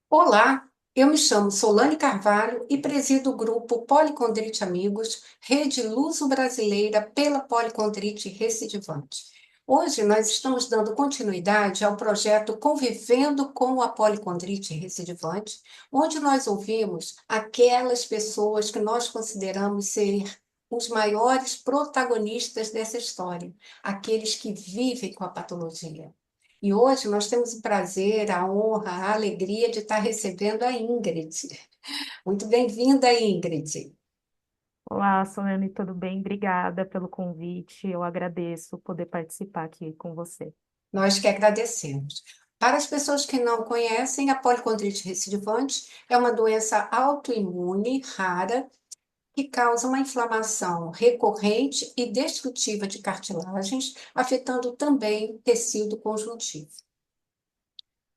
Olá, eu me chamo Solane Carvalho e presido o grupo Policondrite Amigos, rede luso-brasileira pela policondrite recidivante. Hoje nós estamos dando continuidade ao projeto Convivendo com a Policondrite Recidivante, onde nós ouvimos aquelas pessoas que nós consideramos ser os maiores protagonistas dessa história, aqueles que vivem com a patologia. E hoje nós temos o prazer, a honra, a alegria de estar recebendo a Ingrid. Muito bem-vinda, Ingrid. Olá, Solane, tudo bem? Obrigada pelo convite. Eu agradeço poder participar aqui com você. Nós que agradecemos. Para as pessoas que não conhecem, a policondrite recidivante é uma doença autoimune rara que causa uma inflamação recorrente e destrutiva de cartilagens, afetando também o tecido conjuntivo.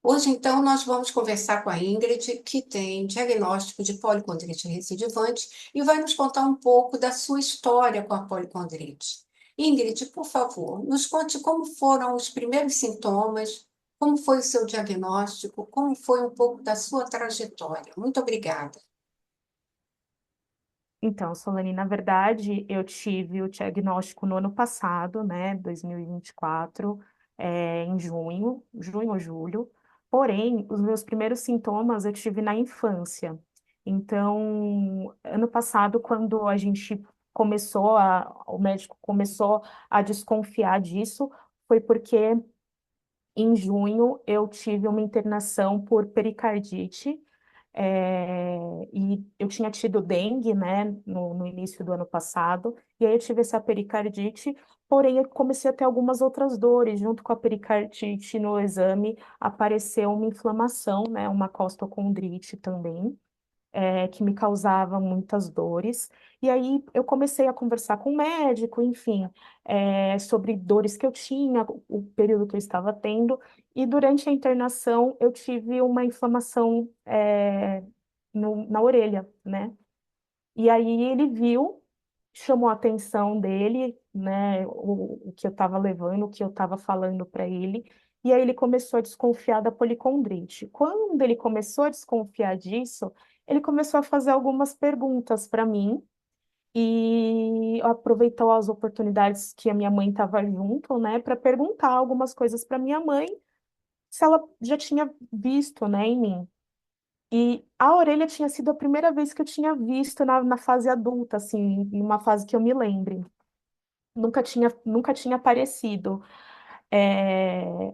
Hoje, então, nós vamos conversar com a Ingrid, que tem diagnóstico de policondrite recidivante e vai nos contar um pouco da sua história com a policondrite. Ingrid, por favor, nos conte como foram os primeiros sintomas, como foi o seu diagnóstico, como foi um pouco da sua trajetória. Muito obrigada. Então, Solane, na verdade, eu tive o diagnóstico no ano passado, né, 2024, em junho ou julho. Porém, os meus primeiros sintomas eu tive na infância. Então, ano passado, quando a gente o médico começou a desconfiar disso, foi porque em junho, eu tive uma internação por pericardite, e eu tinha tido dengue, né, no início do ano passado, e aí eu tive essa pericardite, porém eu comecei a ter algumas outras dores, junto com a pericardite no exame apareceu uma inflamação, né, uma costocondrite também, que me causava muitas dores. E aí eu comecei a conversar com o médico, enfim, sobre dores que eu tinha, o período que eu estava tendo. E durante a internação eu tive uma inflamação, na orelha, né? E aí ele viu, chamou a atenção dele, né, o que eu estava levando, o que eu estava falando para ele, e aí ele começou a desconfiar da policondrite. Quando ele começou a desconfiar disso, ele começou a fazer algumas perguntas para mim e aproveitou as oportunidades que a minha mãe estava junto, né, para perguntar algumas coisas para minha mãe, se ela já tinha visto, né, em mim. E a orelha tinha sido a primeira vez que eu tinha visto na fase adulta, assim, numa fase que eu me lembre. Nunca tinha aparecido.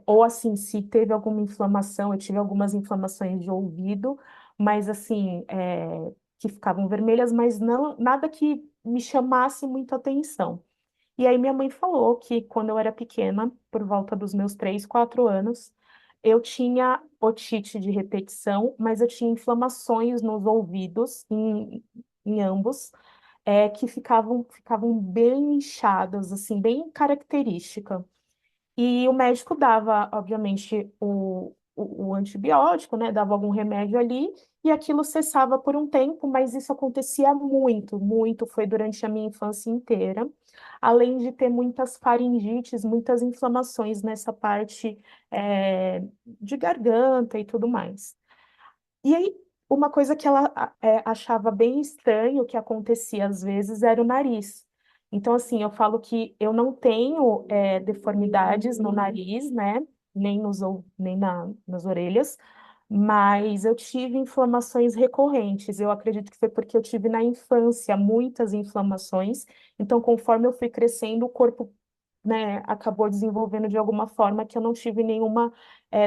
Ou assim, se teve alguma inflamação, eu tive algumas inflamações de ouvido, mas assim, que ficavam vermelhas, mas não, nada que me chamasse muito atenção. E aí minha mãe falou que quando eu era pequena, por volta dos meus 3, 4 anos, eu tinha otite de repetição, mas eu tinha inflamações nos ouvidos, em ambos, que ficavam bem inchadas, assim, bem característica. E o médico dava, obviamente, o antibiótico, né? Dava algum remédio ali, e aquilo cessava por um tempo, mas isso acontecia muito, muito, foi durante a minha infância inteira, além de ter muitas faringites, muitas inflamações nessa parte, de garganta e tudo mais. E aí, uma coisa que ela achava bem estranho que acontecia às vezes era o nariz. Então, assim, eu falo que eu não tenho deformidades no nariz, né? Nem nas orelhas, mas eu tive inflamações recorrentes. Eu acredito que foi porque eu tive na infância muitas inflamações. Então, conforme eu fui crescendo, o corpo, né, acabou desenvolvendo de alguma forma que eu não tive nenhuma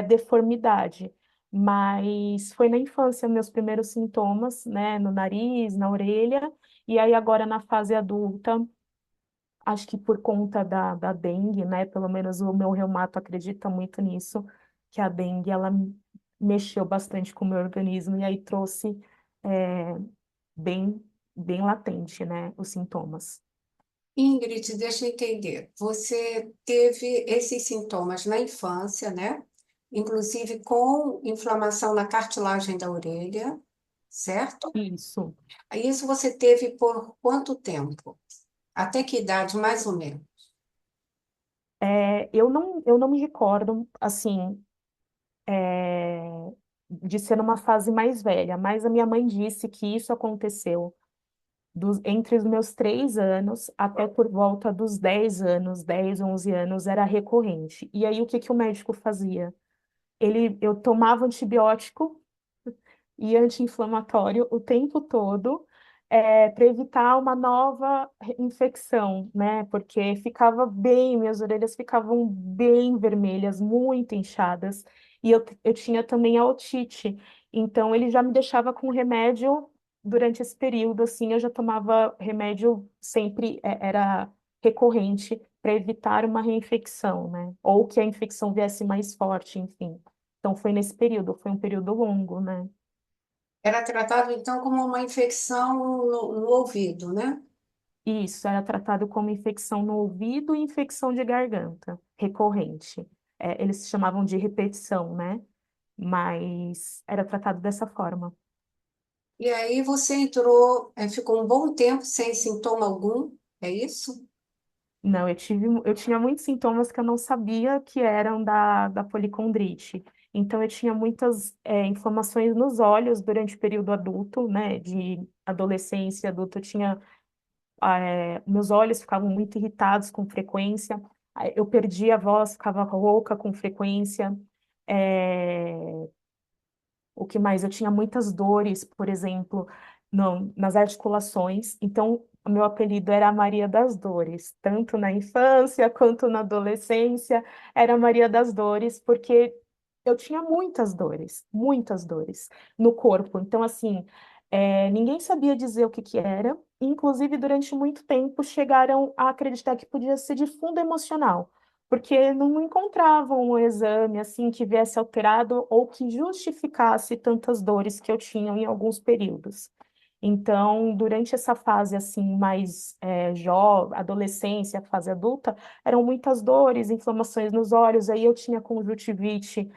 deformidade. Mas foi na infância meus primeiros sintomas, né, no nariz, na orelha, e aí agora na fase adulta, acho que por conta da dengue, né, pelo menos o meu reumato acredita muito nisso, que a dengue, ela mexeu bastante com o meu organismo e aí trouxe é, bem, bem latente, né, os sintomas. Ingrid, deixa eu entender. Você teve esses sintomas na infância, né? Inclusive com inflamação na cartilagem da orelha, certo? Isso. Isso você teve por quanto tempo? Até que idade, mais ou menos? Eu não me recordo, assim, de ser numa fase mais velha, mas a minha mãe disse que isso aconteceu entre os meus 3 anos até por volta dos 10 anos, 10, 11 anos, era recorrente. E aí, o que que o médico fazia? Eu tomava antibiótico e anti-inflamatório o tempo todo, para evitar uma nova infecção, né? Porque ficava bem, minhas orelhas ficavam bem vermelhas, muito inchadas, e eu tinha também a otite, então ele já me deixava com remédio durante esse período, assim, eu já tomava remédio sempre, era recorrente, para evitar uma reinfecção, né? Ou que a infecção viesse mais forte, enfim. Então foi nesse período, foi um período longo, né? Era tratado então como uma infecção no ouvido, né? Isso, era tratado como infecção no ouvido e infecção de garganta, recorrente. Eles chamavam de repetição, né? Mas era tratado dessa forma. E aí você entrou, ficou um bom tempo sem sintoma algum, é isso? Não, eu tinha muitos sintomas que eu não sabia que eram da policondrite. Então, eu tinha muitas, inflamações nos olhos durante o período adulto, né? De adolescência e adulto, eu tinha meus olhos ficavam muito irritados com frequência, eu perdia a voz, ficava rouca com frequência. É, o que mais? Eu tinha muitas dores, por exemplo, nas articulações. Então, o meu apelido era a Maria das Dores, tanto na infância quanto na adolescência, era a Maria das Dores, porque eu tinha muitas dores no corpo. Então, assim, ninguém sabia dizer o que que era. Inclusive, durante muito tempo, chegaram a acreditar que podia ser de fundo emocional, porque não encontravam um exame assim que viesse alterado ou que justificasse tantas dores que eu tinha em alguns períodos. Então, durante essa fase assim mais adolescência, fase adulta, eram muitas dores, inflamações nos olhos. Aí eu tinha conjuntivite,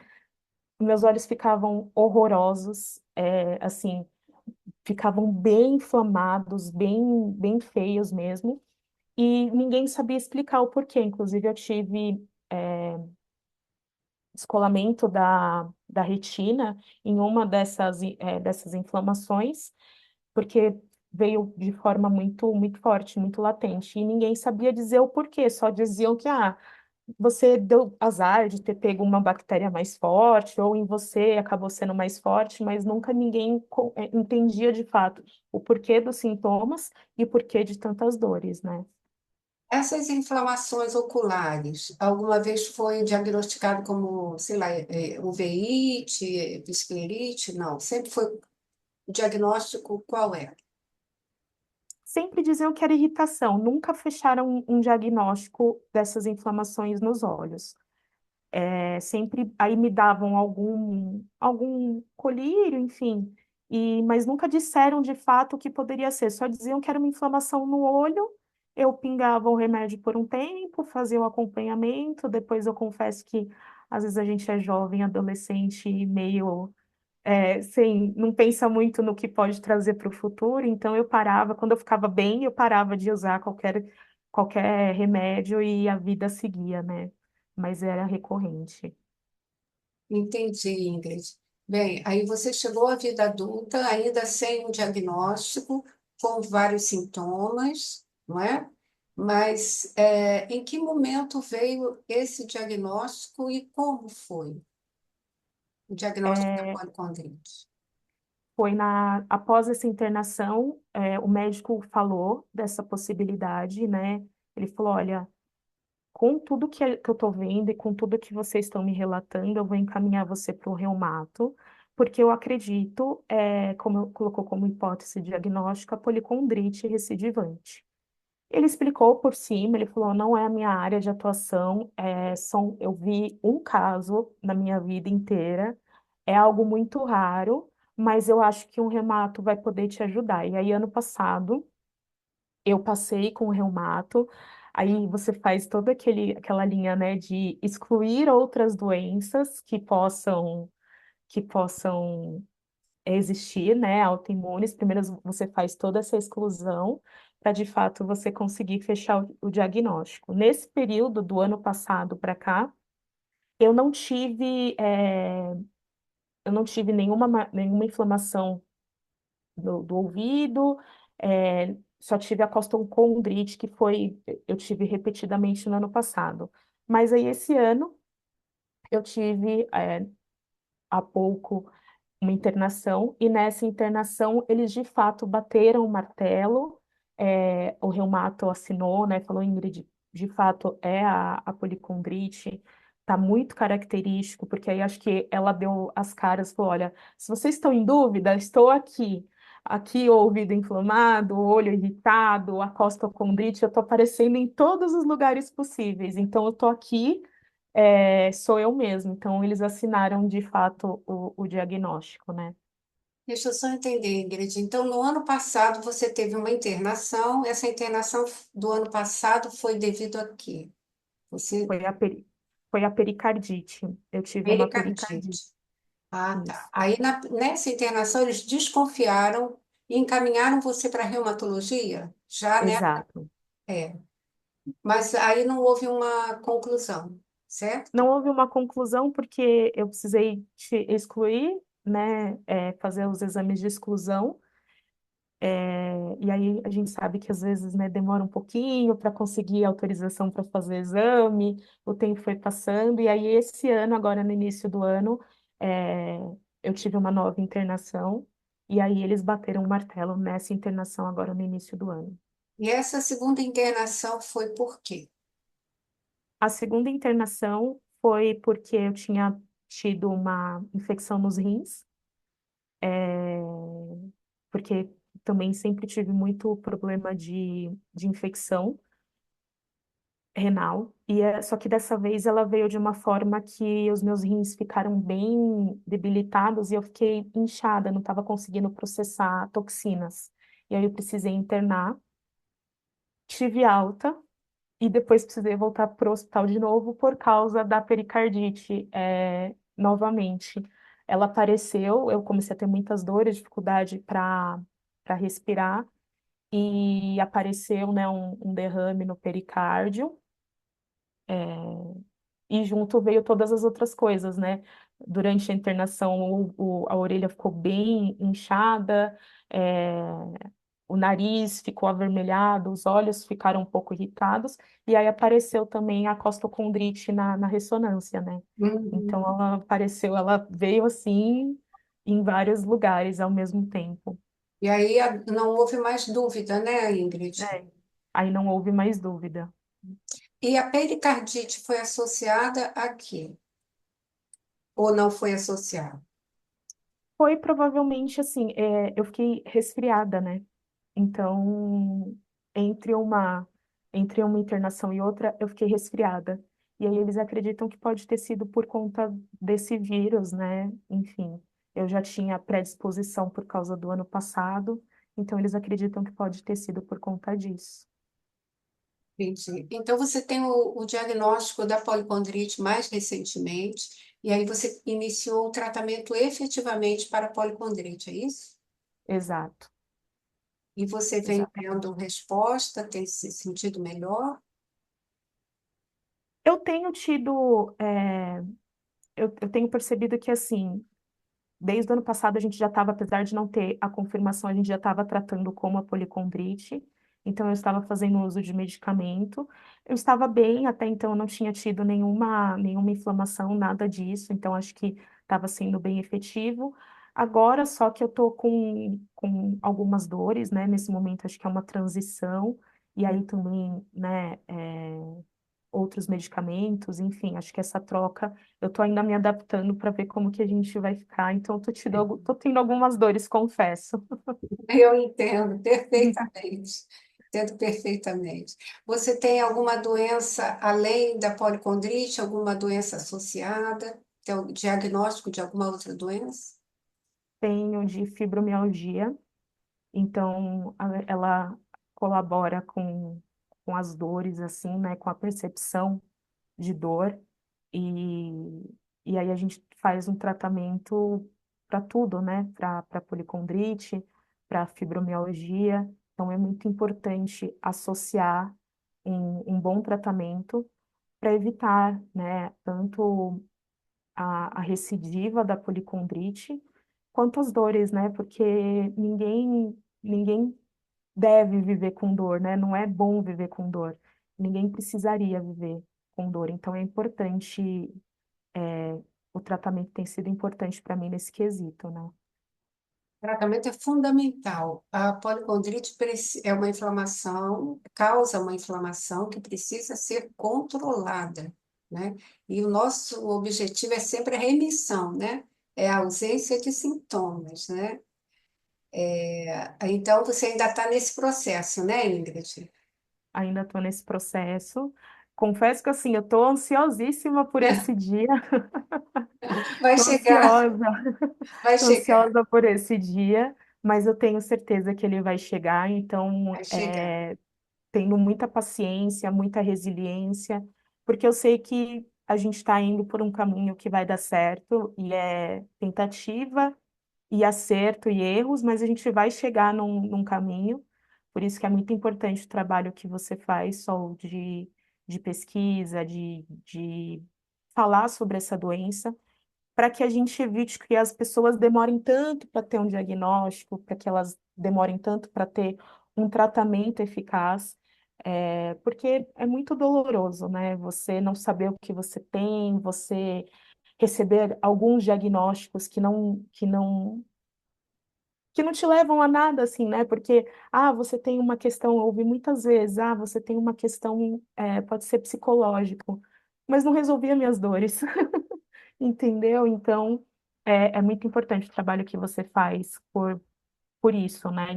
meus olhos ficavam horrorosos, assim, ficavam bem inflamados, bem feios mesmo. E ninguém sabia explicar o porquê. Inclusive, eu tive descolamento da retina em uma dessas inflamações, porque veio de forma muito forte, muito latente. E ninguém sabia dizer o porquê, só diziam que, você deu azar de ter pego uma bactéria mais forte, ou em você acabou sendo mais forte, mas nunca ninguém entendia de fato o porquê dos sintomas e o porquê de tantas dores, né? Essas inflamações oculares, alguma vez foi diagnosticado como, sei lá, uveiite, esclerite? Não, sempre foi o diagnóstico qual é? Sempre diziam que era irritação, nunca fecharam um diagnóstico dessas inflamações nos olhos. Sempre aí me davam algum colírio, enfim, mas nunca disseram de fato o que poderia ser, só diziam que era uma inflamação no olho. Eu pingava o remédio por um tempo, fazia o acompanhamento, depois eu confesso que às vezes a gente é jovem, adolescente, e meio sim, não pensa muito no que pode trazer para o futuro, então eu parava, quando eu ficava bem, eu parava de usar qualquer remédio e a vida seguia, né? Mas era recorrente. Entendi, Ingrid. Bem, aí você chegou à vida adulta, ainda sem um diagnóstico, com vários sintomas, não é? Mas em que momento veio esse diagnóstico e como foi o diagnóstico da É, policondrite? após essa internação, o médico falou dessa possibilidade, né? Ele falou, olha, com tudo que eu estou vendo e com tudo que vocês estão me relatando, eu vou encaminhar você para o reumato, porque eu acredito, como colocou como hipótese diagnóstica, a policondrite recidivante. Ele explicou por cima, ele falou, não é a minha área de atuação, eu vi um caso na minha vida inteira, é algo muito raro, mas eu acho que um reumato vai poder te ajudar. E aí, ano passado, eu passei com o reumato, aí você faz toda aquela linha, né, de excluir outras doenças que possam existir, né, autoimunes. Primeiro você faz toda essa exclusão para de fato você conseguir fechar o diagnóstico. Nesse período do ano passado para cá, eu não tive eu não tive nenhuma inflamação do ouvido, só tive a costocondrite, que foi, eu tive repetidamente no ano passado. Mas aí esse ano eu tive, há pouco, uma internação, e nessa internação eles de fato bateram o martelo, o reumato assinou, né, falou, Ingrid, de fato é a policondrite, tá muito característico, porque aí acho que ela deu as caras, falou, olha, se vocês estão em dúvida, estou aqui. Aqui o ouvido inflamado, o olho irritado, a costocondrite, eu estou aparecendo em todos os lugares possíveis. Então, eu estou aqui, sou eu mesmo. Então, eles assinaram de fato o diagnóstico, né? Deixa eu só entender, Ingrid. Então, no ano passado, você teve uma internação. Essa internação do ano passado foi devido a quê? Você, Foi a, foi a pericardite. Eu tive uma pericardite. pericardite. Ah, tá. Isso. Aí, nessa internação, eles desconfiaram e encaminharam você para a reumatologia? Já, né? Exato. É. Mas aí não houve uma conclusão, certo? Não houve uma conclusão porque eu precisei te excluir, né? Fazer os exames de exclusão. E aí a gente sabe que às vezes, né, demora um pouquinho para conseguir autorização para fazer exame, o tempo foi passando, e aí esse ano, agora no início do ano, é, eu tive uma nova internação, e aí eles bateram o martelo nessa internação agora no início do ano. E essa segunda internação foi por quê? A segunda internação foi porque eu tinha tido uma infecção nos rins, é, porque também sempre tive muito problema de infecção renal, só que dessa vez ela veio de uma forma que os meus rins ficaram bem debilitados e eu fiquei inchada, não estava conseguindo processar toxinas. E aí eu precisei internar, tive alta e depois precisei voltar para o hospital de novo por causa da pericardite, novamente. Ela apareceu, eu comecei a ter muitas dores, dificuldade para respirar e apareceu, né, um derrame no pericárdio. E junto veio todas as outras coisas, né? Durante a internação, a orelha ficou bem inchada, é, o nariz ficou avermelhado, os olhos ficaram um pouco irritados, e aí apareceu também a costocondrite na ressonância, né? Então Uhum. ela apareceu, ela veio assim em vários lugares ao mesmo tempo. E aí não houve mais dúvida, né, Ingrid? É. Aí não houve mais dúvida. E a pericardite foi associada a quê? Ou não foi associada? Foi provavelmente assim, eu fiquei resfriada, né? Então, entre uma, entre uma internação e outra, eu fiquei resfriada. E aí eles acreditam que pode ter sido por conta desse vírus, né? Enfim, eu já tinha predisposição por causa do ano passado, então eles acreditam que pode ter sido por conta disso. Entendi. Então, você tem o diagnóstico da policondrite mais recentemente, e aí você iniciou o tratamento efetivamente para a policondrite, é isso? Exato, E você vem tendo exatamente. resposta, tem se sentido melhor? Eu tenho tido, eu tenho percebido que assim, desde o ano passado, a gente já estava, apesar de não ter a confirmação, a gente já estava tratando como a policondrite. Então, eu estava fazendo uso de medicamento. Eu estava bem, até então eu não tinha tido nenhuma inflamação, nada disso. Então, acho que estava sendo bem efetivo. Agora, só que eu estou com algumas dores, né? Nesse momento, acho que é uma transição. E aí também, né? Outros medicamentos, enfim, acho que essa troca eu tô ainda me adaptando para ver como que a gente vai ficar, então tô tendo algumas dores, confesso. Eu entendo perfeitamente. Entendo perfeitamente. Você tem alguma doença além da policondrite, alguma doença associada? Tem o diagnóstico de alguma outra doença? Tenho de fibromialgia, então ela colabora com as dores, assim, né, com a percepção de dor, e, e aí a gente faz um tratamento para tudo, né, para policondrite, para fibromialgia, então é muito importante associar um bom tratamento para evitar, né, tanto a recidiva da policondrite, quanto as dores, né? Porque ninguém deve viver com dor, né? Não é bom viver com dor. Ninguém precisaria viver com dor. Então é importante, o tratamento tem sido importante para mim nesse quesito, né? O tratamento é fundamental. A policondrite é uma inflamação, causa uma inflamação que precisa ser controlada, né? E o nosso objetivo é sempre a remissão, né? É a ausência de sintomas, né? Então, você ainda está nesse processo, né, Ingrid? Ainda estou nesse processo. Confesso que assim, eu estou ansiosíssima por esse dia. Vai Estou chegar, ansiosa, vai tô chegar, ansiosa por esse dia, mas eu tenho certeza que ele vai chegar. Então, vai chegar. tendo muita paciência, muita resiliência, porque eu sei que a gente está indo por um caminho que vai dar certo, e é tentativa e acerto e erros, mas a gente vai chegar num caminho. Por isso que é muito importante o trabalho que você faz, Sol, de pesquisa, de falar sobre essa doença, para que a gente evite que as pessoas demorem tanto para ter um diagnóstico, para que elas demorem tanto para ter um tratamento eficaz, porque é muito doloroso, né? Você não saber o que você tem, você receber alguns diagnósticos que não te levam a nada, assim, né? Porque, você tem uma questão, eu ouvi muitas vezes, você tem uma questão, pode ser psicológico, mas não resolvia minhas dores, entendeu? Então, é muito importante o trabalho que você faz por isso, né?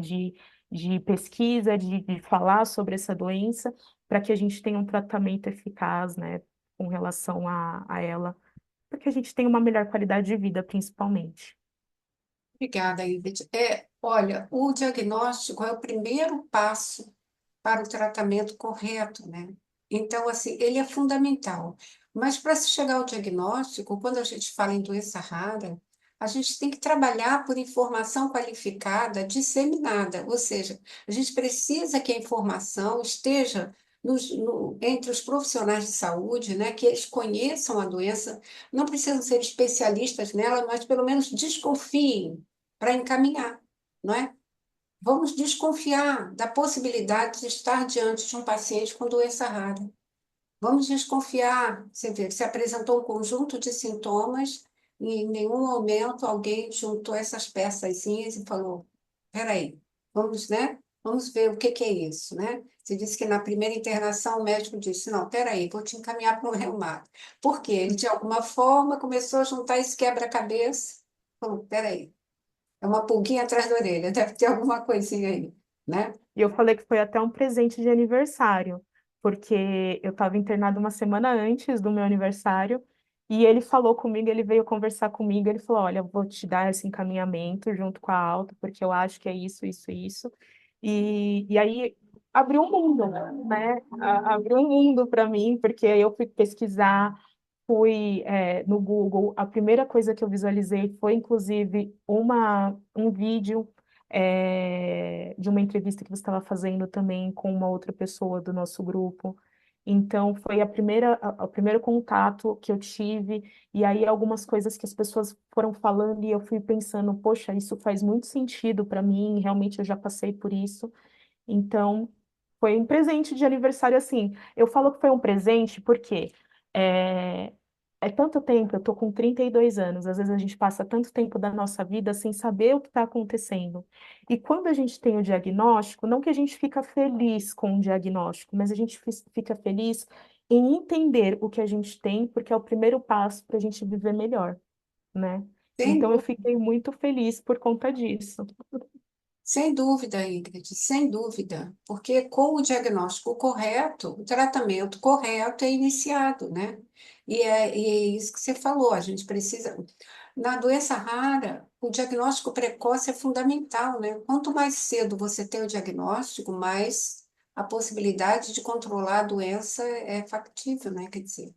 De pesquisa, de falar sobre essa doença, para que a gente tenha um tratamento eficaz, né? Com relação a ela, para que a gente tenha uma melhor qualidade de vida, principalmente. Obrigada, Ingrid. Olha, o diagnóstico é o primeiro passo para o tratamento correto, né? Então, assim, ele é fundamental. Mas para se chegar ao diagnóstico, quando a gente fala em doença rara, a gente tem que trabalhar por informação qualificada disseminada, ou seja, a gente precisa que a informação esteja entre os profissionais de saúde, né, que eles conheçam a doença, não precisam ser especialistas nela, mas pelo menos desconfiem para encaminhar, não é? Vamos desconfiar da possibilidade de estar diante de um paciente com doença rara. Vamos desconfiar, você vê, se apresentou um conjunto de sintomas e em nenhum momento alguém juntou essas peçazinhas e falou, peraí, vamos, né? Vamos ver o que que é isso, né? Você disse que na primeira internação o médico disse, não, peraí, vou te encaminhar para um reumato. Por quê? Ele, de alguma forma, começou a juntar esse quebra-cabeça. Falou, peraí, é uma pulguinha atrás da orelha, deve ter alguma coisinha aí, né? E eu falei que foi até um presente de aniversário, porque eu estava internada uma semana antes do meu aniversário, e ele falou comigo, ele veio conversar comigo, ele falou, olha, eu vou te dar esse encaminhamento junto com a alta, porque eu acho que é isso, isso, isso. E aí abriu um mundo, né? Abriu um mundo para mim, porque eu fui pesquisar, fui, no Google, a primeira coisa que eu visualizei foi, inclusive, um vídeo, de uma entrevista que você estava fazendo também com uma outra pessoa do nosso grupo. Então, foi o primeiro contato que eu tive, e aí algumas coisas que as pessoas foram falando, e eu fui pensando, poxa, isso faz muito sentido para mim, realmente eu já passei por isso. Então, foi um presente de aniversário assim. Eu falo que foi um presente porque é, é tanto tempo, eu tô com 32 anos, às vezes a gente passa tanto tempo da nossa vida sem saber o que está acontecendo. E quando a gente tem o diagnóstico, não que a gente fica feliz com o diagnóstico, mas a gente fica feliz em entender o que a gente tem, porque é o primeiro passo para a gente viver melhor, né? Sem Então eu dúvida. fiquei muito feliz por conta disso. Sem dúvida, Ingrid, sem dúvida, porque com o diagnóstico correto, o tratamento correto é iniciado, né? E é isso que você falou, a gente precisa. Na doença rara, o diagnóstico precoce é fundamental, né? Quanto mais cedo você tem o diagnóstico, mais a possibilidade de controlar a doença é factível, né? Quer dizer,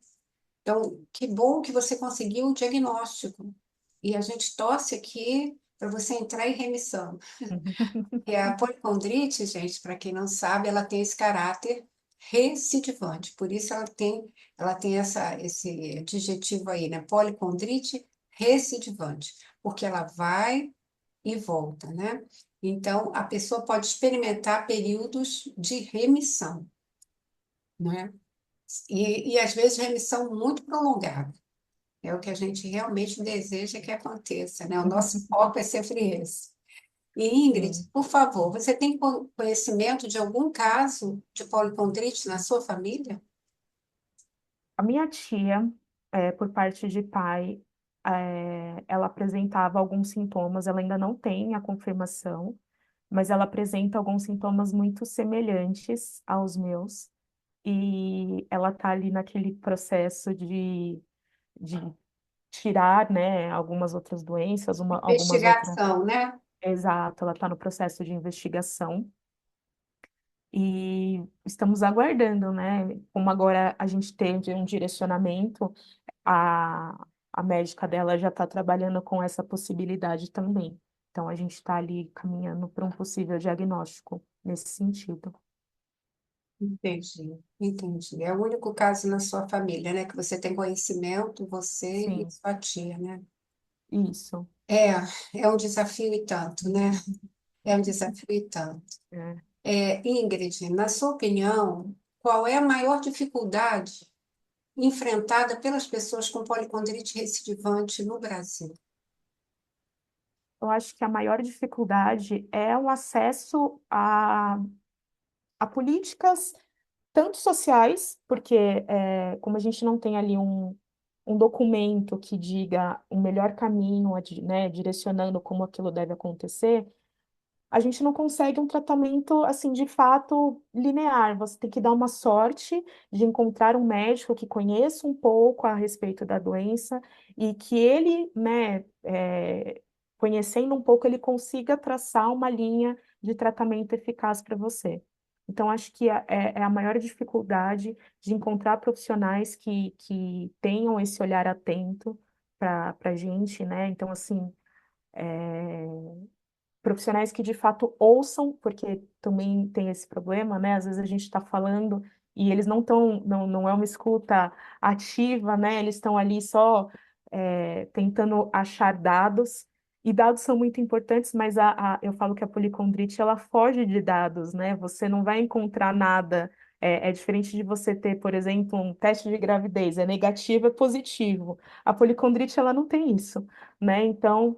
então, que bom que você conseguiu o diagnóstico. E a gente torce aqui para você entrar em remissão. E a polipondrite, gente, para quem não sabe, ela tem esse caráter. recidivante. Por isso ela tem esse adjetivo aí, né? Policondrite recidivante, porque ela vai e volta, né? Então, a pessoa pode experimentar períodos de remissão, né? E às vezes remissão muito prolongada. É o que a gente realmente deseja que aconteça, né? O nosso foco é sempre esse. E Ingrid, Sim. por favor, você tem conhecimento de algum caso de policondrite na sua família? A minha tia, por parte de pai, ela apresentava alguns sintomas, ela ainda não tem a confirmação, mas ela apresenta alguns sintomas muito semelhantes aos meus, e ela está ali naquele processo de tirar, né, algumas outras doenças, algumas outras. Investigação, né? Exato, ela está no processo de investigação. E estamos aguardando, né? Como agora a gente teve um direcionamento, a médica dela já está trabalhando com essa possibilidade também. Então, a gente está ali caminhando para um possível diagnóstico nesse sentido. Entendi, entendi. É o único caso na sua família, né? Que você tem conhecimento, você e Sim, sua tia, né? isso. É, é um desafio e tanto, né? É um desafio e tanto. É. Ingrid, na sua opinião, qual é a maior dificuldade enfrentada pelas pessoas com policondrite recidivante no Brasil? Eu acho que a maior dificuldade é o acesso a políticas tanto sociais, porque como a gente não tem ali um documento que diga o melhor caminho, né, direcionando como aquilo deve acontecer, a gente não consegue um tratamento assim de fato linear. Você tem que dar uma sorte de encontrar um médico que conheça um pouco a respeito da doença e que ele, né, conhecendo um pouco, ele consiga traçar uma linha de tratamento eficaz para você. Então, acho que é a maior dificuldade de encontrar profissionais que tenham esse olhar atento para a gente, né? Então, assim, profissionais que de fato ouçam, porque também tem esse problema, né? Às vezes a gente está falando e eles não estão, não é uma escuta ativa, né? Eles estão ali só tentando achar dados, e dados são muito importantes, mas eu falo que a policondrite ela foge de dados, né? Você não vai encontrar nada. É diferente de você ter, por exemplo, um teste de gravidez, é negativo, é positivo. A policondrite ela não tem isso, né? Então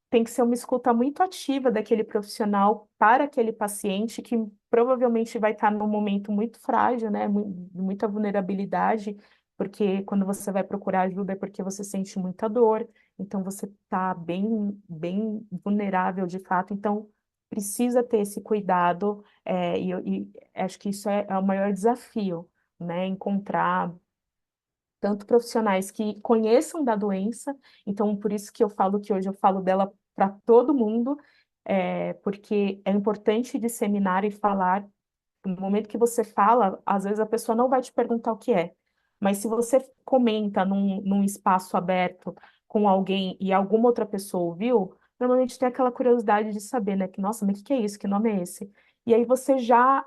tem que ser uma escuta muito ativa daquele profissional para aquele paciente que provavelmente vai estar num momento muito frágil, né? De muita vulnerabilidade, porque quando você vai procurar ajuda é porque você sente muita dor, então você está bem, bem vulnerável de fato, então precisa ter esse cuidado, e acho que isso é o maior desafio, né? Encontrar tanto profissionais que conheçam da doença, então por isso que eu falo que hoje eu falo dela para todo mundo, porque é importante disseminar e falar. No momento que você fala, às vezes a pessoa não vai te perguntar o que é, mas se você comenta num espaço aberto com alguém e alguma outra pessoa ouviu, normalmente tem aquela curiosidade de saber, né? Que, nossa, mas o que é isso? Que nome é esse? E aí você já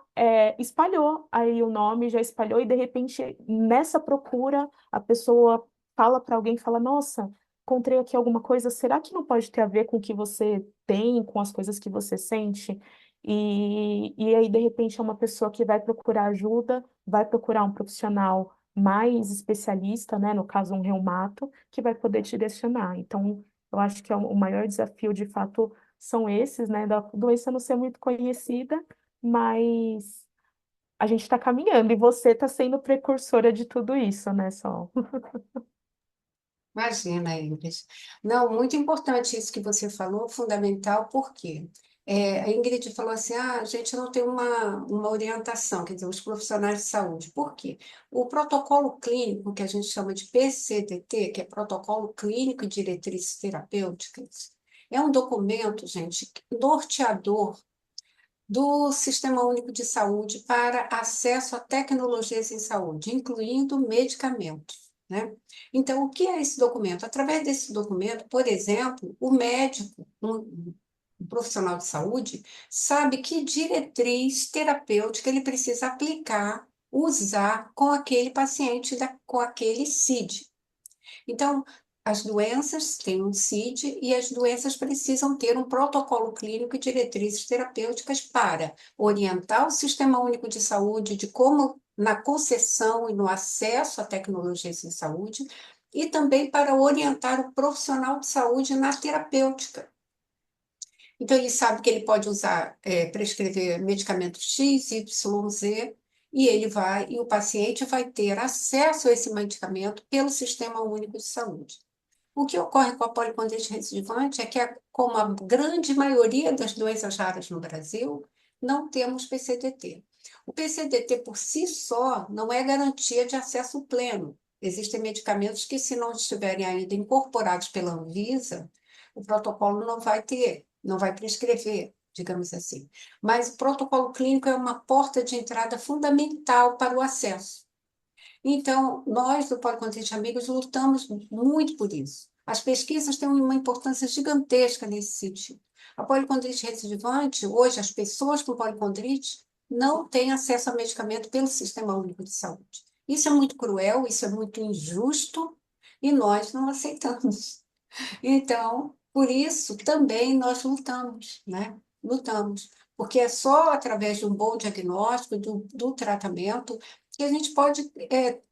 espalhou aí o nome, já espalhou, e de repente, nessa procura, a pessoa fala para alguém, fala, nossa, encontrei aqui alguma coisa, será que não pode ter a ver com o que você tem, com as coisas que você sente? E aí, de repente, é uma pessoa que vai procurar ajuda, vai procurar um profissional mais especialista, né? No caso, um reumato, que vai poder te direcionar. Então, eu acho que o maior desafio, de fato, são esses, né? Da doença não ser muito conhecida, mas a gente está caminhando e você está sendo precursora de tudo isso, né, Sol? Imagina, Ingrid. Não, muito importante isso que você falou, fundamental, porque a Ingrid falou assim, a gente não tem uma orientação, quer dizer, os profissionais de saúde. Por quê? O protocolo clínico, que a gente chama de PCDT, que é Protocolo Clínico e Diretrizes Terapêuticas, é um documento, gente, norteador do Sistema Único de Saúde para acesso a tecnologias em saúde, incluindo medicamentos, né? Então, o que é esse documento? Através desse documento, por exemplo, o médico, um profissional de saúde, sabe que diretriz terapêutica ele precisa aplicar usar com aquele paciente, com aquele CID. Então, as doenças têm um CID e as doenças precisam ter um protocolo clínico e diretrizes terapêuticas para orientar o Sistema Único de Saúde de como na concessão e no acesso a tecnologias em saúde e também para orientar o profissional de saúde na terapêutica. Então, ele sabe que ele pode usar, prescrever medicamento X, Y, Z, e ele vai, e o paciente vai ter acesso a esse medicamento pelo Sistema Único de Saúde. O que ocorre com a policondrite recidivante é que, como a grande maioria das doenças raras no Brasil, não temos PCDT. O PCDT por si só não é garantia de acesso pleno. Existem medicamentos que, se não estiverem ainda incorporados pela Anvisa, o protocolo não vai ter, não vai prescrever, digamos assim. Mas o protocolo clínico é uma porta de entrada fundamental para o acesso. Então, nós do Policondrite Amigos lutamos muito por isso. As pesquisas têm uma importância gigantesca nesse sentido. A policondrite recidivante, hoje, as pessoas com policondrite não têm acesso a medicamento pelo Sistema Único de Saúde. Isso é muito cruel, isso é muito injusto e nós não aceitamos. Então, por isso também nós lutamos, né? Lutamos, porque é só através de um bom diagnóstico, do tratamento, que a gente pode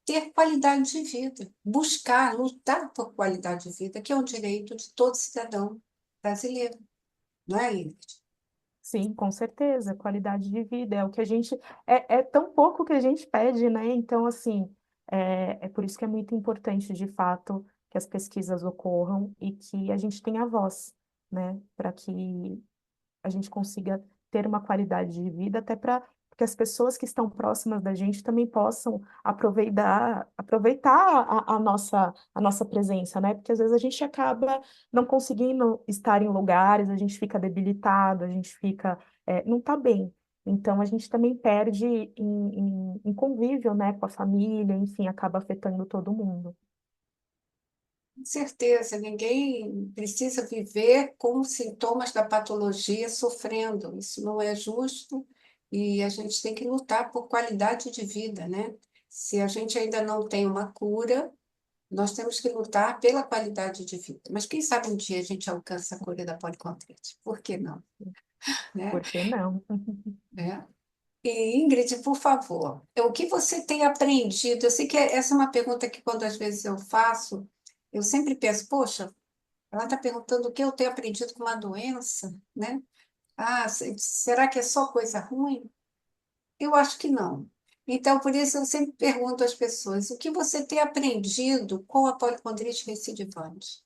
ter qualidade de vida, buscar, lutar por qualidade de vida, que é um direito de todo cidadão brasileiro, não é, Ingrid? Sim, com certeza, qualidade de vida é o que a gente é tão pouco que a gente pede, né? Então, assim, é por isso que é muito importante, de fato, que as pesquisas ocorram e que a gente tenha voz, né? Para que a gente consiga ter uma qualidade de vida, até para que as pessoas que estão próximas da gente também possam aproveitar a nossa presença, né? Porque às vezes a gente acaba não conseguindo estar em lugares, a gente fica debilitado, a gente fica, não está bem. Então, a gente também perde em convívio, né, com a família, enfim, acaba afetando todo mundo. Com certeza, ninguém precisa viver com os sintomas da patologia sofrendo. Isso não é justo e a gente tem que lutar por qualidade de vida, né? Se a gente ainda não tem uma cura, nós temos que lutar pela qualidade de vida. Mas quem sabe um dia a gente alcança a cura da policontrite? Por que não? Né? Por que não? Né? E Ingrid, por favor, o que você tem aprendido? Eu sei que essa é uma pergunta que, quando às vezes eu faço, eu sempre penso, poxa, ela está perguntando o que eu tenho aprendido com uma doença, né? Ah, será que é só coisa ruim? Eu acho que não. Então, por isso, eu sempre pergunto às pessoas, o que você tem aprendido com a policondrite recidivante?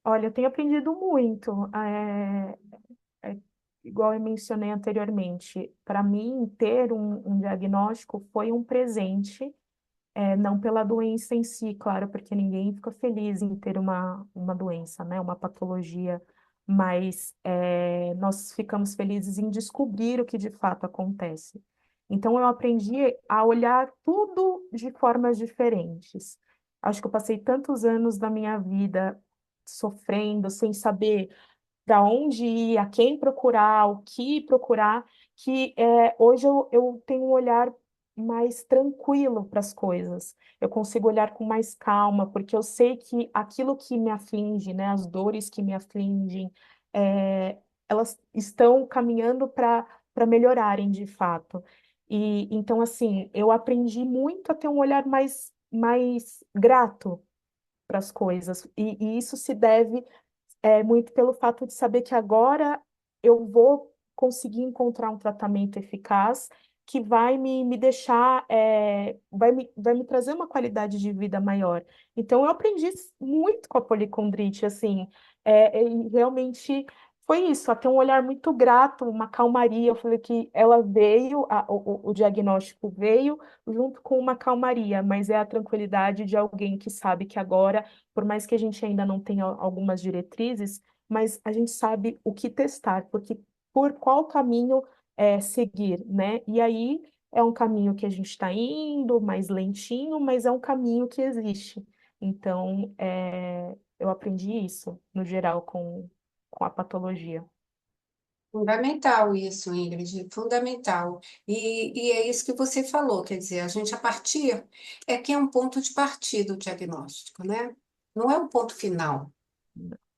Olha, eu tenho aprendido muito. É, igual eu mencionei anteriormente, para mim, ter um diagnóstico foi um presente, não pela doença em si, claro, porque ninguém fica feliz em ter uma doença, né, uma patologia, mas nós ficamos felizes em descobrir o que de fato acontece. Então, eu aprendi a olhar tudo de formas diferentes. Acho que eu passei tantos anos da minha vida sofrendo, sem saber para onde ir, a quem procurar, o que procurar, que hoje eu tenho um olhar mais tranquilo para as coisas. Eu consigo olhar com mais calma, porque eu sei que aquilo que me aflige, né, as dores que me afligem, é, elas estão caminhando para melhorarem de fato. E então, assim, eu aprendi muito a ter um olhar mais grato para as coisas, e isso se deve muito pelo fato de saber que agora eu vou conseguir encontrar um tratamento eficaz que vai me deixar, vai me trazer uma qualidade de vida maior. Então, eu aprendi muito com a policondrite, assim, e realmente foi isso, a ter um olhar muito grato, uma calmaria. Eu falei que ela veio, o diagnóstico veio junto com uma calmaria, mas é a tranquilidade de alguém que sabe que agora, por mais que a gente ainda não tenha algumas diretrizes, mas a gente sabe o que testar, porque por qual caminho seguir, né? E aí é um caminho que a gente está indo, mais lentinho, mas é um caminho que existe. Então, eu aprendi isso, no geral, com a patologia. Fundamental isso, Ingrid, fundamental. E é isso que você falou, quer dizer, a gente a partir é que é um ponto de partida o diagnóstico, né? Não é um ponto final,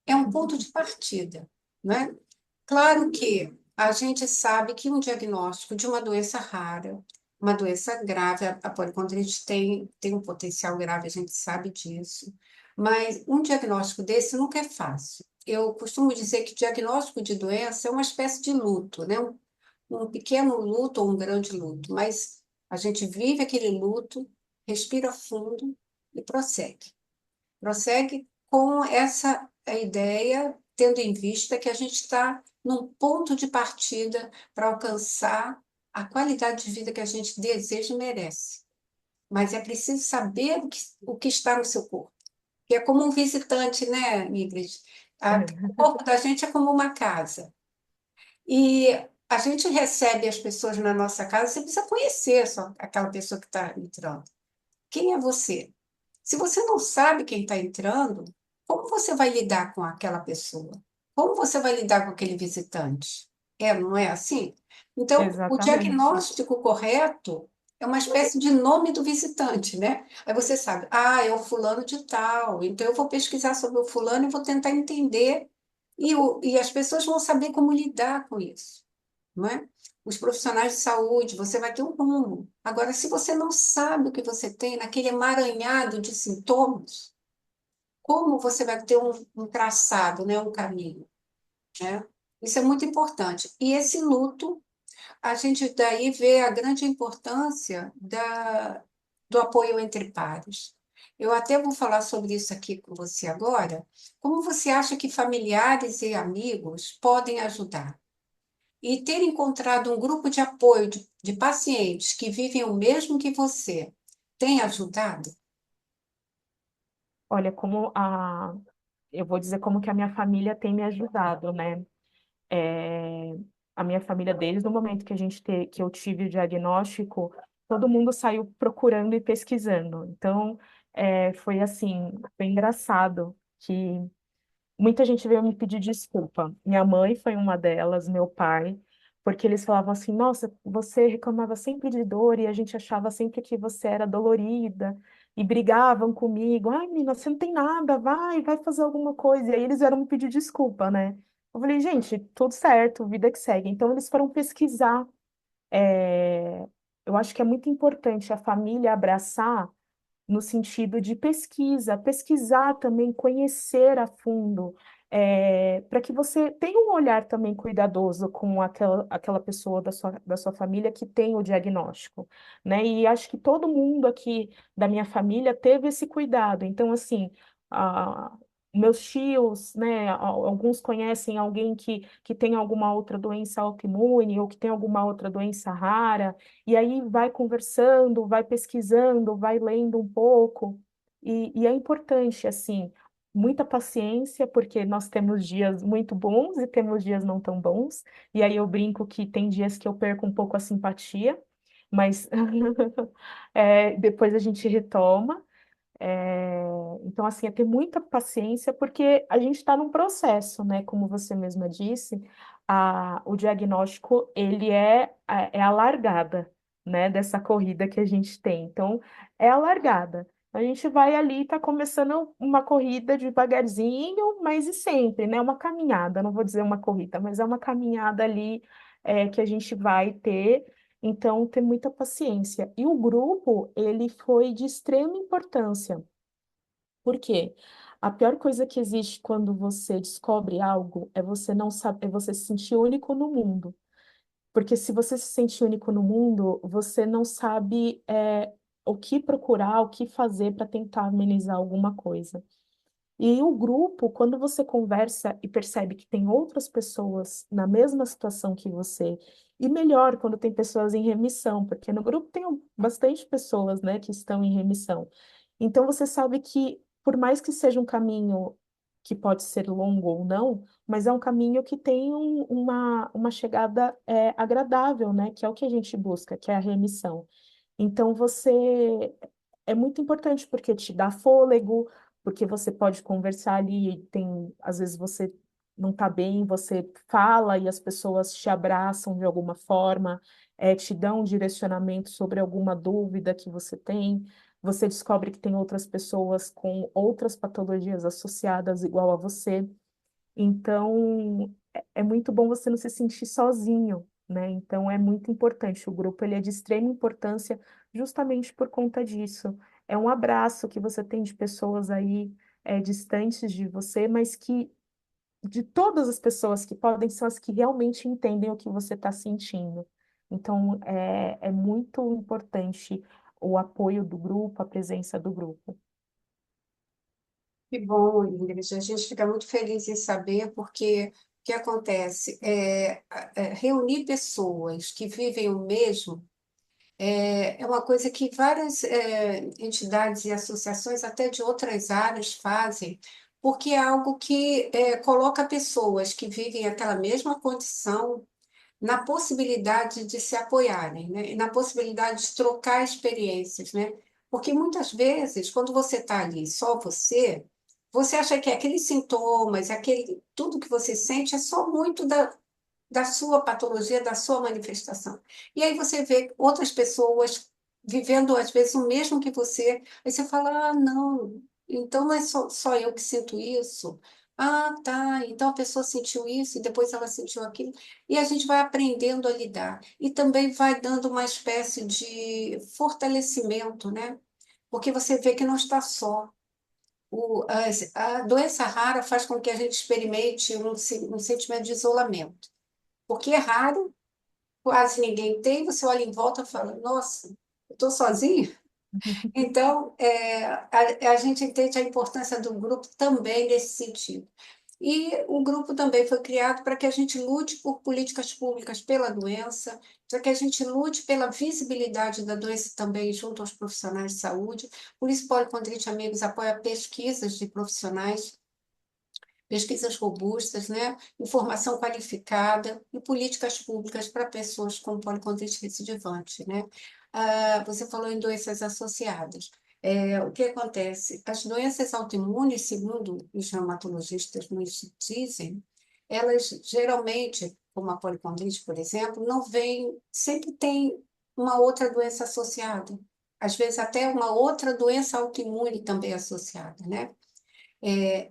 é um ponto de partida, né? Claro que a gente sabe que um diagnóstico de uma doença rara, uma doença grave, a poliomielite tem um potencial grave, a gente sabe disso, mas um diagnóstico desse nunca é fácil. Eu costumo dizer que diagnóstico de doença é uma espécie de luto, né? Um pequeno luto ou um grande luto, mas a gente vive aquele luto, respira fundo e prossegue. Prossegue com essa ideia, tendo em vista que a gente está num ponto de partida para alcançar a qualidade de vida que a gente deseja e merece. Mas é preciso saber o que está no seu corpo. Que é como um visitante, né, Ingrid? O corpo da gente é como uma casa. E a gente recebe as pessoas na nossa casa, você precisa conhecer só aquela pessoa que está entrando. Quem é você? Se você não sabe quem está entrando, como você vai lidar com aquela pessoa? Como você vai lidar com aquele visitante? Não é assim? Então, o Exatamente. diagnóstico correto é uma espécie de nome do visitante, né? Aí você sabe, é o fulano de tal, então eu vou pesquisar sobre o fulano e vou tentar entender, e as pessoas vão saber como lidar com isso, não é? Os profissionais de saúde, você vai ter um rumo. Agora, se você não sabe o que você tem naquele emaranhado de sintomas, como você vai ter um traçado, né, um caminho, né? Isso é muito importante. E esse luto, a gente daí vê a grande importância do apoio entre pares. Eu até vou falar sobre isso aqui com você agora. Como você acha que familiares e amigos podem ajudar? E ter encontrado um grupo de apoio de pacientes que vivem o mesmo que você tem ajudado? Olha, eu vou dizer como que a minha família tem me ajudado, né? É, a minha família, desde o momento que que eu tive o diagnóstico, todo mundo saiu procurando e pesquisando. Então, foi assim, foi engraçado que muita gente veio me pedir desculpa. Minha mãe foi uma delas, meu pai, porque eles falavam assim: nossa, você reclamava sempre de dor e a gente achava sempre que você era dolorida e brigavam comigo. Ai, menina, você não tem nada, vai fazer alguma coisa. E aí eles vieram me pedir desculpa, né? Eu falei, gente, tudo certo, vida que segue. Então eles foram pesquisar. É, Eu acho que é muito importante a família abraçar no sentido de pesquisa, pesquisar também, conhecer a fundo, para que você tenha um olhar também cuidadoso com aquela pessoa da sua família que tem o diagnóstico, né? E acho que todo mundo aqui da minha família teve esse cuidado. Então, assim, meus tios, né, alguns conhecem alguém que tem alguma outra doença autoimune ou que tem alguma outra doença rara, e aí vai conversando, vai pesquisando, vai lendo um pouco. E é importante, assim, muita paciência, porque nós temos dias muito bons e temos dias não tão bons. E aí eu brinco que tem dias que eu perco um pouco a simpatia, mas depois a gente retoma. É, então, assim, é ter muita paciência, porque a gente está num processo, né? Como você mesma disse, o diagnóstico, ele é a largada, né? Dessa corrida que a gente tem. Então, é a largada. A gente vai ali, está começando uma corrida devagarzinho, mas e sempre, né? Uma caminhada, não vou dizer uma corrida, mas é uma caminhada ali, que a gente vai ter. Então, ter muita paciência. E o grupo, ele foi de extrema importância. Por quê? A pior coisa que existe quando você descobre algo é você não saber, é você se sentir único no mundo. Porque se você se sente único no mundo, você não sabe, o que procurar, o que fazer para tentar amenizar alguma coisa. E o grupo, quando você conversa e percebe que tem outras pessoas na mesma situação que você, e melhor, quando tem pessoas em remissão, porque no grupo tem bastante pessoas, né, que estão em remissão. Então você sabe que, por mais que seja um caminho que pode ser longo ou não, mas é um caminho que tem uma chegada agradável, né, que é o que a gente busca, que é a remissão. Então você é muito importante porque te dá fôlego, porque você pode conversar ali, tem, às vezes você não tá bem, você fala e as pessoas te abraçam de alguma forma, te dão um direcionamento sobre alguma dúvida que você tem. Você descobre que tem outras pessoas com outras patologias associadas igual a você. Então, é muito bom você não se sentir sozinho, né? Então, é muito importante. O grupo ele é de extrema importância justamente por conta disso. É um abraço que você tem de pessoas aí distantes de você, mas que de todas as pessoas que podem são as que realmente entendem o que você está sentindo. Então, é muito importante o apoio do grupo, a presença do grupo. Que bom, Ingrid. A gente fica muito feliz em saber, porque o que acontece reunir pessoas que vivem o mesmo é uma coisa que várias entidades e associações, até de outras áreas, fazem, porque é algo que coloca pessoas que vivem aquela mesma condição na possibilidade de se apoiarem, né? E na possibilidade de trocar experiências, né? Porque muitas vezes, quando você está ali só você, você acha que aqueles sintomas, aquele, tudo que você sente é só muito da sua patologia, da sua manifestação. E aí você vê outras pessoas vivendo, às vezes, o mesmo que você, aí você fala, ah, não, então não é só eu que sinto isso. Ah, tá, então a pessoa sentiu isso e depois ela sentiu aquilo. E a gente vai aprendendo a lidar. E também vai dando uma espécie de fortalecimento, né? Porque você vê que não está só. A doença rara faz com que a gente experimente um sentimento de isolamento. Porque é raro, quase ninguém tem, você olha em volta e fala, nossa, eu estou sozinho? Então, a gente entende a importância do grupo também nesse sentido. E o grupo também foi criado para que a gente lute por políticas públicas pela doença, para que a gente lute pela visibilidade da doença também junto aos profissionais de saúde. Por isso, Policondrite Amigos apoia pesquisas de profissionais, pesquisas robustas, né? Informação qualificada e políticas públicas para pessoas com policondrite recidivante, né? Você falou em doenças associadas. O que acontece? As doenças autoimunes, segundo os reumatologistas nos dizem, elas geralmente, como a policondrite, por exemplo, não vem, sempre tem uma outra doença associada. Às vezes até uma outra doença autoimune também associada, né?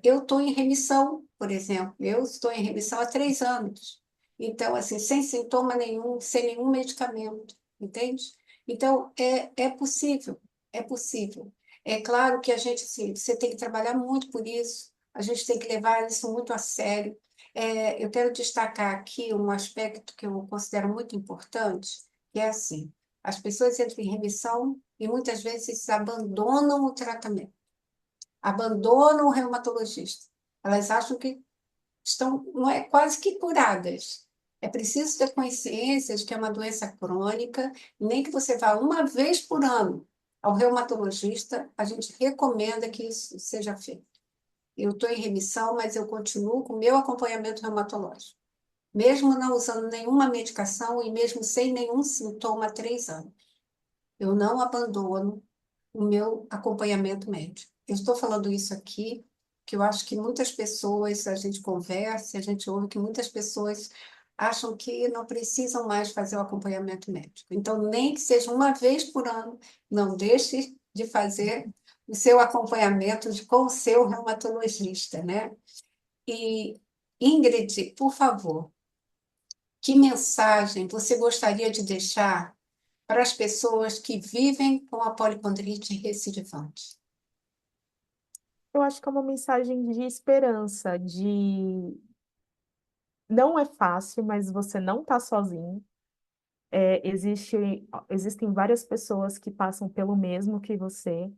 Eu estou em remissão, por exemplo, eu estou em remissão há 3 anos. Então, assim, sem sintoma nenhum, sem nenhum medicamento, entende? Então, é possível, é possível. É claro que a gente, assim, você tem que trabalhar muito por isso, a gente tem que levar isso muito a sério. Eu quero destacar aqui um aspecto que eu considero muito importante, que é assim, as pessoas entram em remissão e muitas vezes abandonam o tratamento, abandonam o reumatologista. Elas acham que estão não é, quase que curadas. É preciso ter consciência de que é uma doença crônica, nem que você vá uma vez por ano ao reumatologista, a gente recomenda que isso seja feito. Eu estou em remissão, mas eu continuo com o meu acompanhamento reumatológico, mesmo não usando nenhuma medicação e mesmo sem nenhum sintoma há 3 anos. Eu não abandono o meu acompanhamento médico. Eu estou falando isso aqui, que eu acho que muitas pessoas, a gente conversa, a gente ouve que muitas pessoas acham que não precisam mais fazer o acompanhamento médico. Então, nem que seja uma vez por ano, não deixe de fazer o seu acompanhamento com o seu reumatologista, né? E, Ingrid, por favor, que mensagem você gostaria de deixar para as pessoas que vivem com a policondrite recidivante? Eu acho que é uma mensagem de esperança, de não é fácil, mas você não está sozinho. Existem várias pessoas que passam pelo mesmo que você.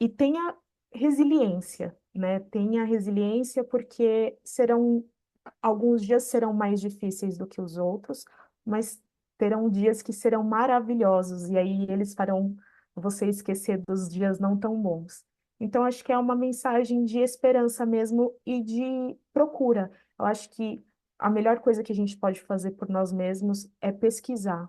E tenha resiliência, né? Tenha resiliência porque alguns dias serão mais difíceis do que os outros, mas terão dias que serão maravilhosos e aí eles farão você esquecer dos dias não tão bons. Então acho que é uma mensagem de esperança mesmo e de procura. Eu acho que a melhor coisa que a gente pode fazer por nós mesmos é pesquisar,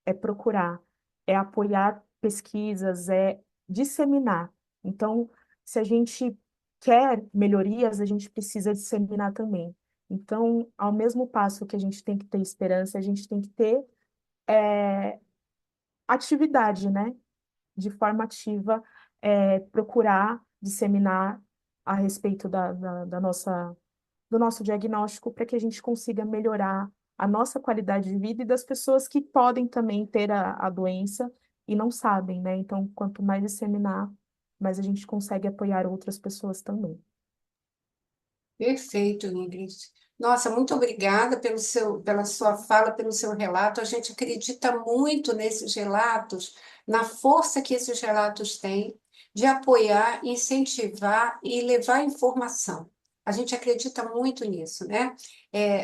é procurar, é apoiar pesquisas, é disseminar. Então, se a gente quer melhorias, a gente precisa disseminar também. Então, ao mesmo passo que a gente tem que ter esperança, a gente tem que ter atividade, né? De forma ativa, procurar disseminar a respeito da nossa, do nosso diagnóstico para que a gente consiga melhorar a nossa qualidade de vida e das pessoas que podem também ter a doença e não sabem, né? Então, quanto mais disseminar, mais a gente consegue apoiar outras pessoas também. Perfeito, Ingrid. Nossa, muito obrigada pela sua fala, pelo seu relato. A gente acredita muito nesses relatos, na força que esses relatos têm de apoiar, incentivar e levar informação. A gente acredita muito nisso, né?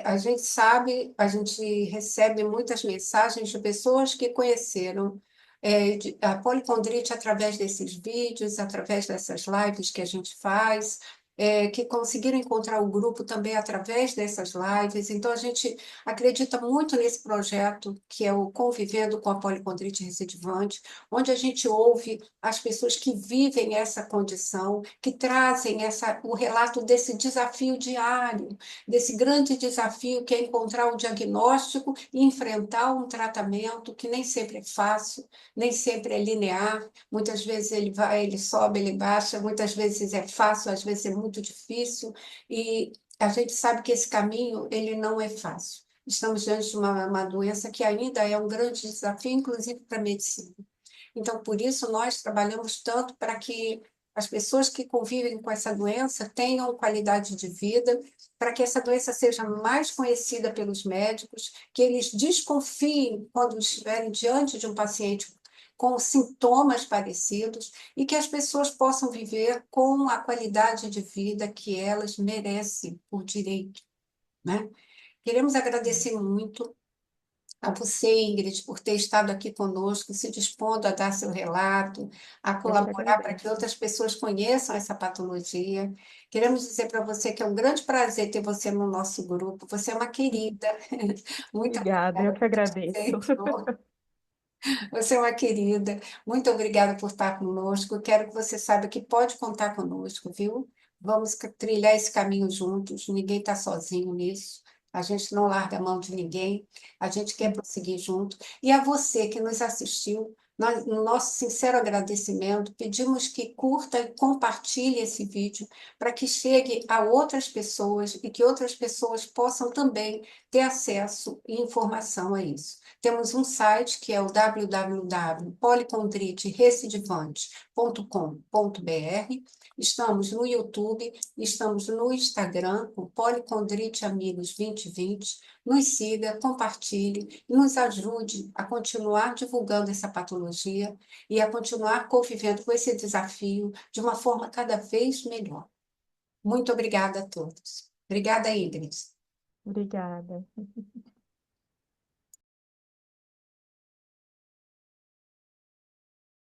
A gente sabe, a gente recebe muitas mensagens de pessoas que conheceram a policondrite através desses vídeos, através dessas lives que a gente faz, que conseguiram encontrar o grupo também através dessas lives. Então, a gente acredita muito nesse projeto, que é o Convivendo com a Policondrite Recidivante, onde a gente ouve as pessoas que vivem essa condição, que trazem o relato desse desafio diário, desse grande desafio que é encontrar o diagnóstico e enfrentar um tratamento que nem sempre é fácil, nem sempre é linear. Muitas vezes ele vai, ele sobe, ele baixa, muitas vezes é fácil, às vezes é muito difícil, e a gente sabe que esse caminho ele não é fácil. Estamos diante de uma doença que ainda é um grande desafio, inclusive para a medicina. Então, por isso, nós trabalhamos tanto para que as pessoas que convivem com essa doença tenham qualidade de vida, para que essa doença seja mais conhecida pelos médicos, que eles desconfiem quando estiverem diante de um paciente com sintomas parecidos e que as pessoas possam viver com a qualidade de vida que elas merecem por direito, né? Queremos agradecer muito a você, Ingrid, por ter estado aqui conosco, se dispondo a dar seu relato, a Eu que colaborar para que agradeço. outras pessoas conheçam essa patologia. Queremos dizer para você que é um grande prazer ter você no nosso grupo. Você é uma querida. Muito Obrigada, eu obrigada que por ter agradeço. aceito. Você é uma querida. Muito obrigada por estar conosco. Quero que você saiba que pode contar conosco, viu? Vamos trilhar esse caminho juntos. Ninguém está sozinho nisso. A gente não larga a mão de ninguém. A gente quer prosseguir junto. E a você que nos assistiu, nós, no nosso sincero agradecimento, pedimos que curta e compartilhe esse vídeo para que chegue a outras pessoas e que outras pessoas possam também ter acesso e informação a isso. Temos um site que é o www.policondriterecidivante.com.br. Estamos no YouTube, estamos no Instagram, o Policondrite Amigos 2020. Nos siga, compartilhe e nos ajude a continuar divulgando essa patologia e a continuar convivendo com esse desafio de uma forma cada vez melhor. Muito obrigada a todos. Obrigada, Ingrid. Obrigada.